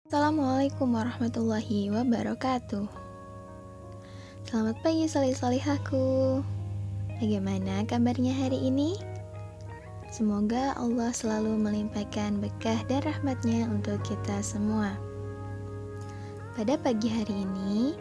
Assalamualaikum warahmatullahi wabarakatuh. Selamat pagi salih-salihaku. Bagaimana kabarnya hari ini? Semoga Allah selalu melimpahkan berkah dan rahmatnya untuk kita semua. Pada pagi hari ini,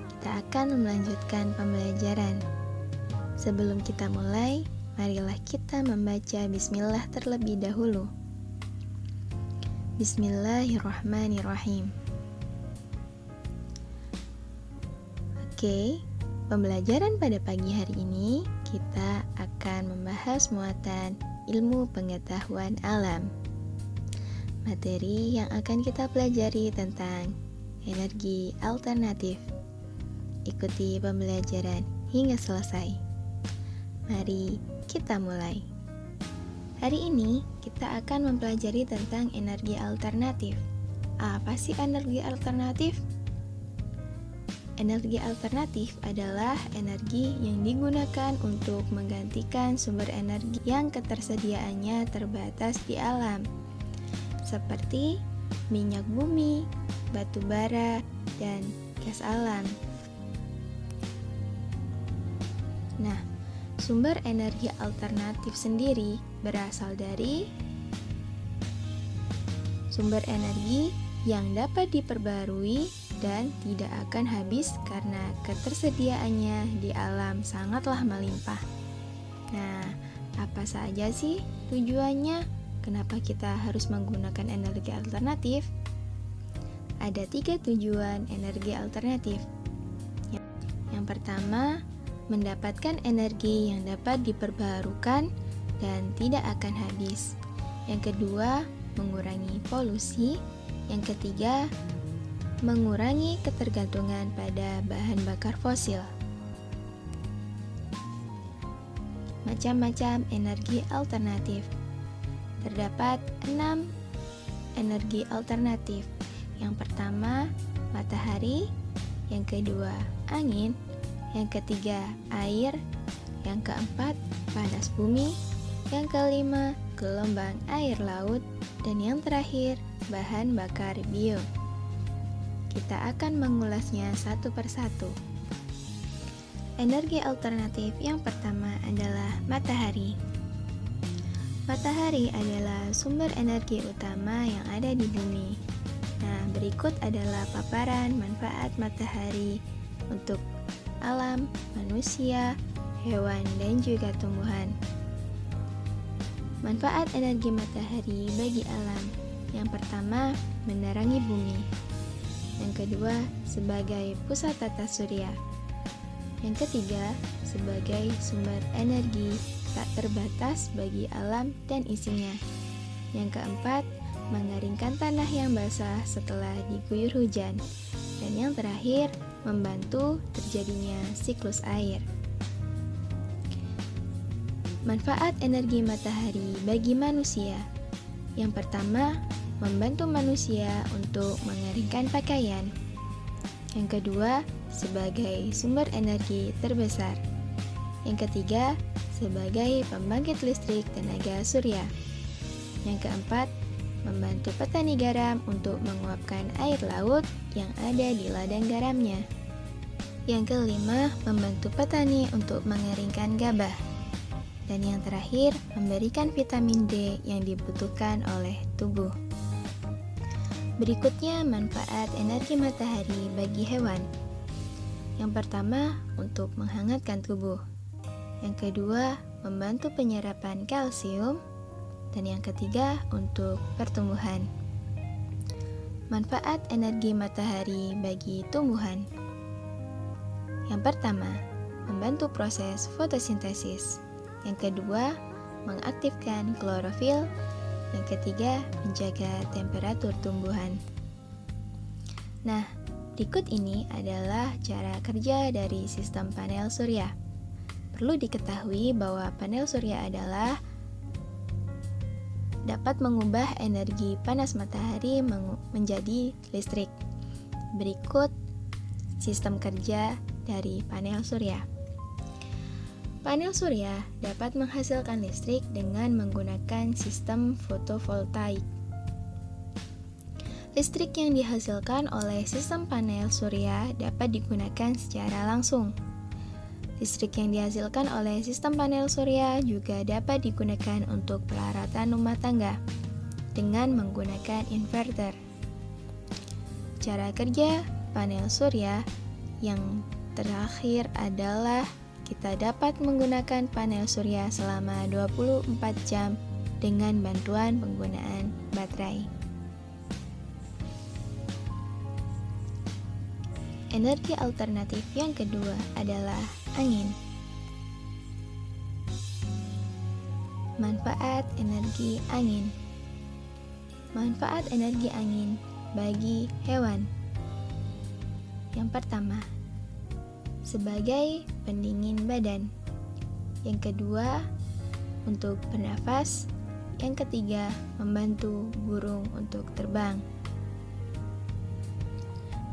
kita akan melanjutkan pembelajaran. Sebelum kita mulai, marilah kita membaca bismillah terlebih dahulu. Bismillahirrahmanirrahim. Oke, pembelajaran pada pagi hari ini kita akan membahas muatan ilmu pengetahuan alam. Materi yang akan kita pelajari tentang energi alternatif. Ikuti pembelajaran hingga selesai. Mari kita mulai. Hari ini kita akan mempelajari tentang energi alternatif. Apa sih energi alternatif? Energi alternatif adalah energi yang digunakan untuk menggantikan sumber energi yang ketersediaannya terbatas di alam, seperti minyak bumi, batu bara, dan gas alam. Nah, sumber energi alternatif sendiri berasal dari sumber energi yang dapat diperbarui dan tidak akan habis karena ketersediaannya di alam sangatlah melimpah. Nah, apa saja sih tujuannya? Kenapa kita harus menggunakan energi alternatif? Ada 3 tujuan energi alternatif. Yang pertama, mendapatkan energi yang dapat diperbarukan dan tidak akan habis. Yang kedua, mengurangi polusi. Yang ketiga, mengurangi ketergantungan pada bahan bakar fosil. Macam-macam energi alternatif. Terdapat 6 energi alternatif. Yang pertama, matahari. Yang kedua, angin. Yang ketiga, air. Yang keempat, panas bumi. Yang kelima, gelombang air laut. Dan yang terakhir, bahan bakar bio. Kita akan mengulasnya satu persatu. Energi alternatif yang pertama adalah matahari. Matahari adalah sumber energi utama yang ada di bumi. Nah, berikut adalah paparan manfaat matahari untuk alam, manusia, hewan, dan juga tumbuhan. Manfaat energi matahari bagi alam. Yang pertama, menerangi bumi. Yang kedua, sebagai pusat tata surya. Yang ketiga, sebagai sumber energi tak terbatas bagi alam dan isinya. Yang keempat, mengeringkan tanah yang basah setelah diguyur hujan. Dan yang terakhir, membantu terjadinya siklus air. Manfaat energi matahari bagi manusia. Yang pertama, membantu manusia untuk mengeringkan pakaian. Yang kedua, sebagai sumber energi terbesar. Yang ketiga, sebagai pembangkit listrik tenaga surya. Yang keempat, membantu petani garam untuk menguapkan air laut yang ada di ladang garamnya. Yang kelima, membantu petani untuk mengeringkan gabah. Dan yang terakhir, memberikan vitamin D yang dibutuhkan oleh tubuh. Berikutnya, manfaat energi matahari bagi hewan. Yang pertama, untuk menghangatkan tubuh. Yang kedua, membantu penyerapan kalsium. Dan yang ketiga, untuk pertumbuhan. Manfaat energi matahari bagi tumbuhan. Yang pertama, membantu proses fotosintesis. Yang kedua, mengaktifkan klorofil. Yang ketiga, menjaga temperatur tumbuhan. Nah, berikut ini adalah cara kerja dari sistem panel surya. Perlu diketahui bahwa panel surya adalah dapat mengubah energi panas matahari menjadi listrik. Berikut sistem kerja dari panel surya. Panel surya dapat menghasilkan listrik dengan menggunakan sistem fotovoltaik. Listrik yang dihasilkan oleh sistem panel surya dapat digunakan secara langsung. Listrik yang dihasilkan oleh sistem panel surya juga dapat digunakan untuk peralatan rumah tangga dengan menggunakan inverter. Cara kerja panel surya yang terakhir adalah kita dapat menggunakan panel surya selama 24 jam dengan bantuan penggunaan baterai. Energi alternatif yang kedua adalah angin. Manfaat energi angin. Manfaat energi angin bagi hewan. Yang pertama, sebagai pendingin badan. Yang kedua, untuk bernafas. Yang ketiga, membantu burung untuk terbang.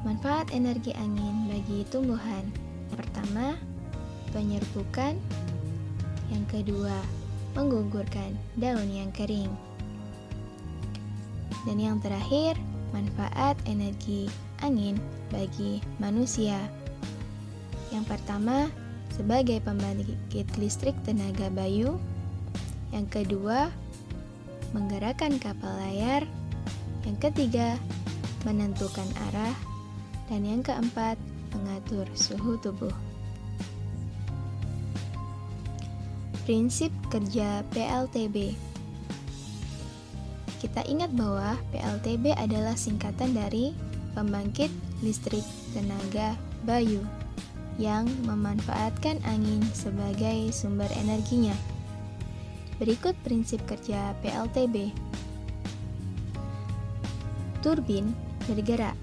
Manfaat energi angin bagi tumbuhan. Yang pertama, penyerbukan. Yang kedua, menggugurkan daun yang kering. Dan yang terakhir, manfaat energi angin bagi manusia. Yang pertama, sebagai pembangkit listrik tenaga bayu. Yang kedua, menggerakkan kapal layar. Yang ketiga, menentukan arah. Dan yang keempat, mengatur suhu tubuh. Prinsip kerja PLTB. Kita ingat bahwa PLTB adalah singkatan dari pembangkit listrik tenaga bayu yang memanfaatkan angin sebagai sumber energinya. Berikut prinsip kerja PLTB. Turbin bergerak,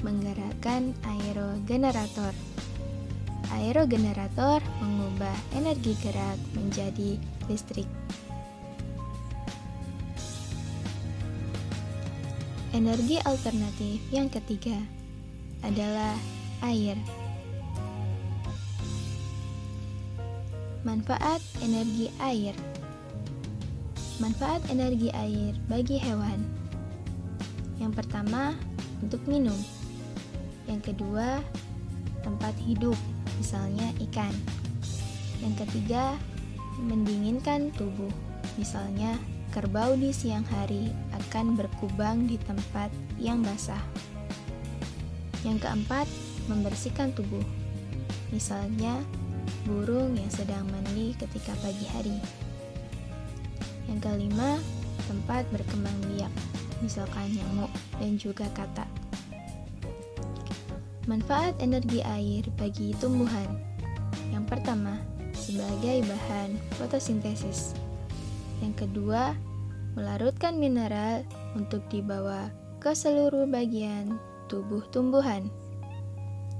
menggerakkan aerogenerator. Aerogenerator mengubah energi gerak menjadi listrik. Energi alternatif yang ketiga adalah air. Manfaat energi air. Manfaat energi air bagi hewan. Yang pertama, untuk minum. Yang kedua, tempat hidup, misalnya ikan. Yang ketiga, mendinginkan tubuh, misalnya kerbau di siang hari akan berkubang di tempat yang basah. Yang keempat, membersihkan tubuh, misalnya burung yang sedang mandi ketika pagi hari. Yang kelima, tempat berkembang biak, misalkan nyamuk dan juga katak. Manfaat energi air bagi tumbuhan. Yang pertama, sebagai bahan fotosintesis. Yang kedua, melarutkan mineral untuk dibawa ke seluruh bagian tubuh tumbuhan.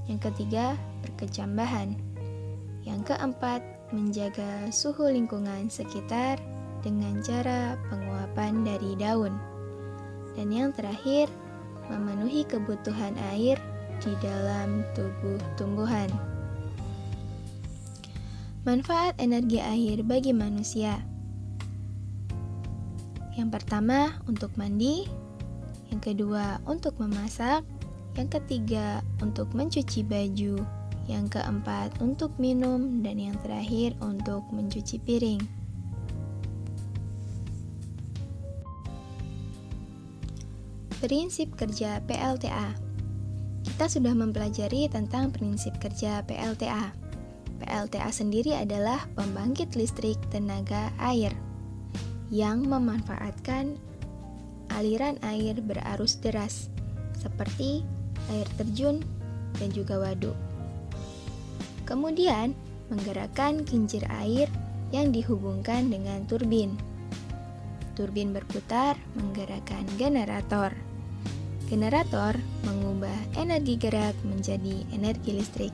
Yang ketiga, berkecambahan. Yang keempat, menjaga suhu lingkungan sekitar dengan cara penguapan dari daun. Dan yang terakhir, memenuhi kebutuhan air di dalam tubuh tumbuhan. Manfaat energi air bagi manusia. Yang pertama, untuk mandi. Yang kedua, untuk memasak. Yang ketiga, untuk mencuci baju. Yang keempat, untuk minum. Dan yang terakhir, untuk mencuci piring. Prinsip kerja PLTA. Kita sudah mempelajari tentang prinsip kerja PLTA. PLTA sendiri adalah pembangkit listrik tenaga air yang memanfaatkan aliran air berarus deras seperti air terjun dan juga waduk. Kemudian menggerakkan kincir air yang dihubungkan dengan turbin. Turbin berputar menggerakkan generator. Generator mengubah energi gerak menjadi energi listrik.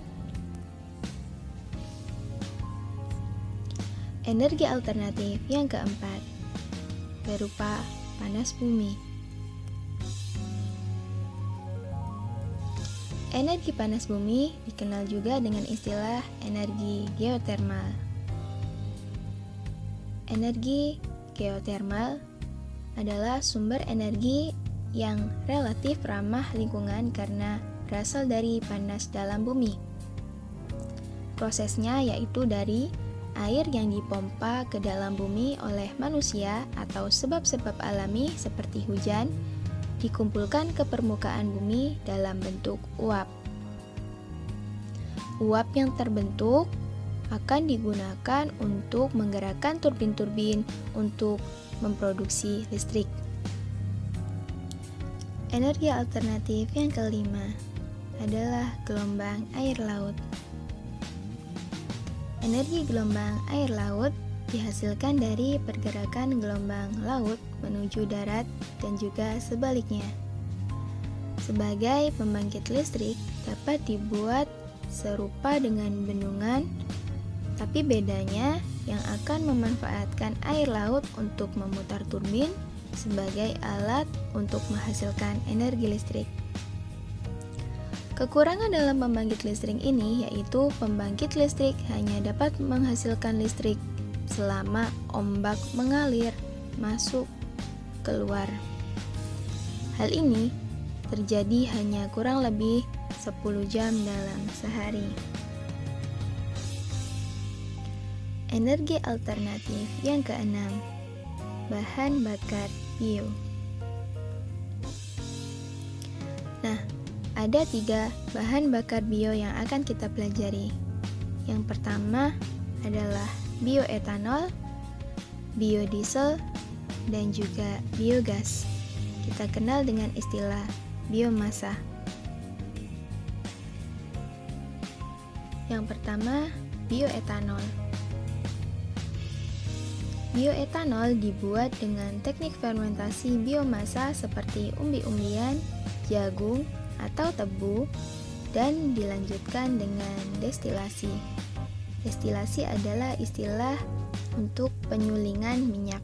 Energi alternatif yang keempat berupa panas bumi. Energi panas bumi dikenal juga dengan istilah energi geotermal. Energi geotermal adalah sumber energi yang relatif ramah lingkungan karena berasal dari panas dalam bumi. Prosesnya yaitu dari air yang dipompa ke dalam bumi oleh manusia atau sebab-sebab alami seperti hujan, dikumpulkan ke permukaan bumi dalam bentuk uap. Uap yang terbentuk akan digunakan untuk menggerakkan turbin-turbin untuk memproduksi listrik. Energi alternatif yang kelima adalah gelombang air laut. Energi gelombang air laut dihasilkan dari pergerakan gelombang laut menuju darat dan juga sebaliknya. Sebagai pembangkit listrik dapat dibuat serupa dengan bendungan, tapi bedanya yang akan memanfaatkan air laut untuk memutar turbin sebagai alat untuk menghasilkan energi listrik. Kekurangan dalam pembangkit listrik ini yaitu pembangkit listrik hanya dapat menghasilkan listrik selama ombak mengalir masuk keluar. Hal ini terjadi hanya kurang lebih 10 jam dalam sehari. Energi alternatif yang keenam, bahan bakar bio. Nah, ada 3 bahan bakar bio yang akan kita pelajari. Yang pertama adalah bioetanol, biodiesel, dan juga biogas. Kita kenal dengan istilah biomasa. Yang pertama, bioetanol. Bioetanol dibuat dengan teknik fermentasi biomasa seperti umbi-umbian, jagung, atau tebu, dan dilanjutkan dengan destilasi. Destilasi adalah istilah untuk penyulingan minyak.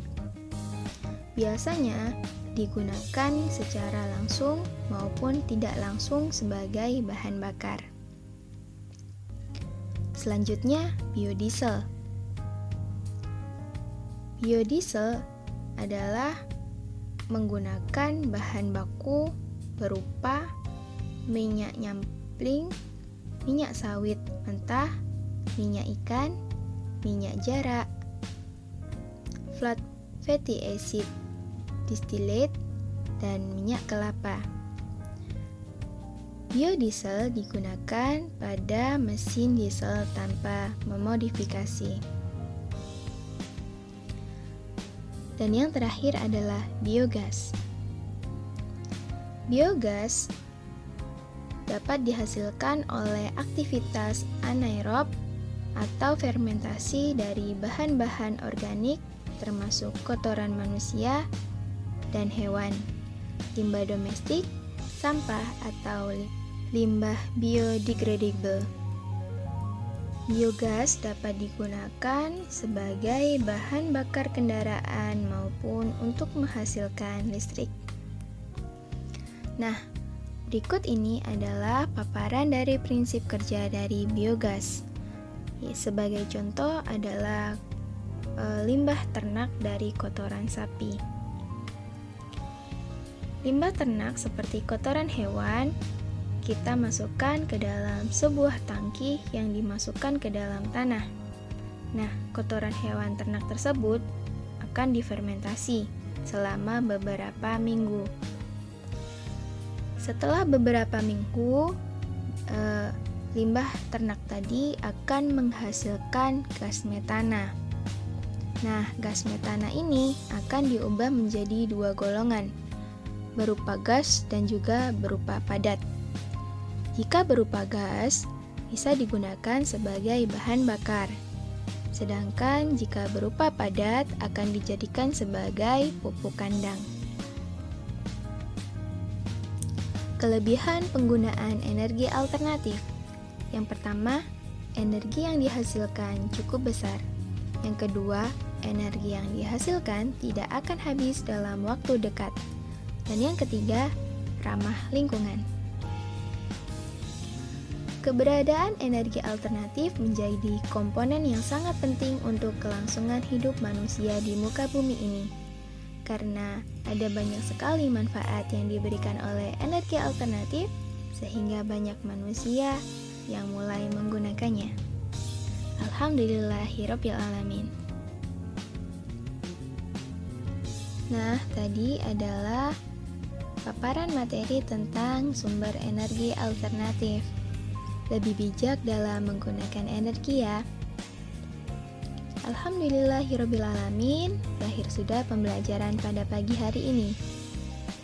Biasanya digunakan secara langsung maupun tidak langsung sebagai bahan bakar. Selanjutnya, biodiesel. Biodiesel adalah menggunakan bahan baku berupa minyak nyampling, minyak sawit mentah, minyak ikan, minyak jarak, flat fatty acid, distillate, dan minyak kelapa. Biodiesel digunakan pada mesin diesel tanpa memodifikasi. Dan yang terakhir adalah biogas. Biogas dapat dihasilkan oleh aktivitas anaerob atau fermentasi dari bahan-bahan organik termasuk kotoran manusia dan hewan, limbah domestik, sampah atau limbah biodegradable. Biogas dapat digunakan sebagai bahan bakar kendaraan maupun untuk menghasilkan listrik. Nah, berikut ini adalah paparan dari prinsip kerja dari biogas. Sebagai contoh adalah limbah ternak dari kotoran sapi. Limbah ternak seperti kotoran hewan kita masukkan ke dalam sebuah tangki yang dimasukkan ke dalam tanah. Nah, kotoran hewan ternak tersebut akan difermentasi selama beberapa minggu. Setelah beberapa minggu, limbah ternak tadi akan menghasilkan gas metana. Nah, gas metana ini akan diubah menjadi 2 golongan, berupa gas dan juga berupa padat. Jika berupa gas, bisa digunakan sebagai bahan bakar. Sedangkan jika berupa padat, akan dijadikan sebagai pupuk kandang. Kelebihan penggunaan energi alternatif. Yang pertama, energi yang dihasilkan cukup besar. Yang kedua, energi yang dihasilkan tidak akan habis dalam waktu dekat. Dan yang ketiga, ramah lingkungan. Keberadaan energi alternatif menjadi komponen yang sangat penting untuk kelangsungan hidup manusia di muka bumi ini. karena ada banyak sekali manfaat yang diberikan oleh energi alternatif sehingga banyak manusia yang mulai menggunakannya. Alhamdulillahirabbil alamin. Nah, tadi adalah paparan materi tentang sumber energi alternatif. Lebih bijak dalam menggunakan energi ya. Alhamdulillahirrabbilalamin, berakhir sudah pembelajaran pada pagi hari ini.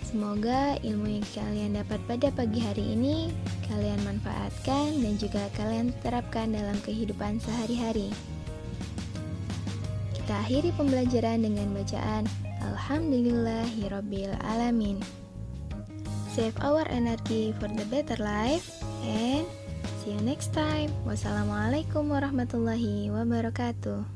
Semoga ilmu yang kalian dapat pada pagi hari ini kalian manfaatkan dan juga kalian terapkan dalam kehidupan sehari-hari. Kita akhiri pembelajaran dengan bacaan Alhamdulillahirrabbilalamin. Save our energy for the better life and see you next time. Wassalamualaikum warahmatullahi wabarakatuh.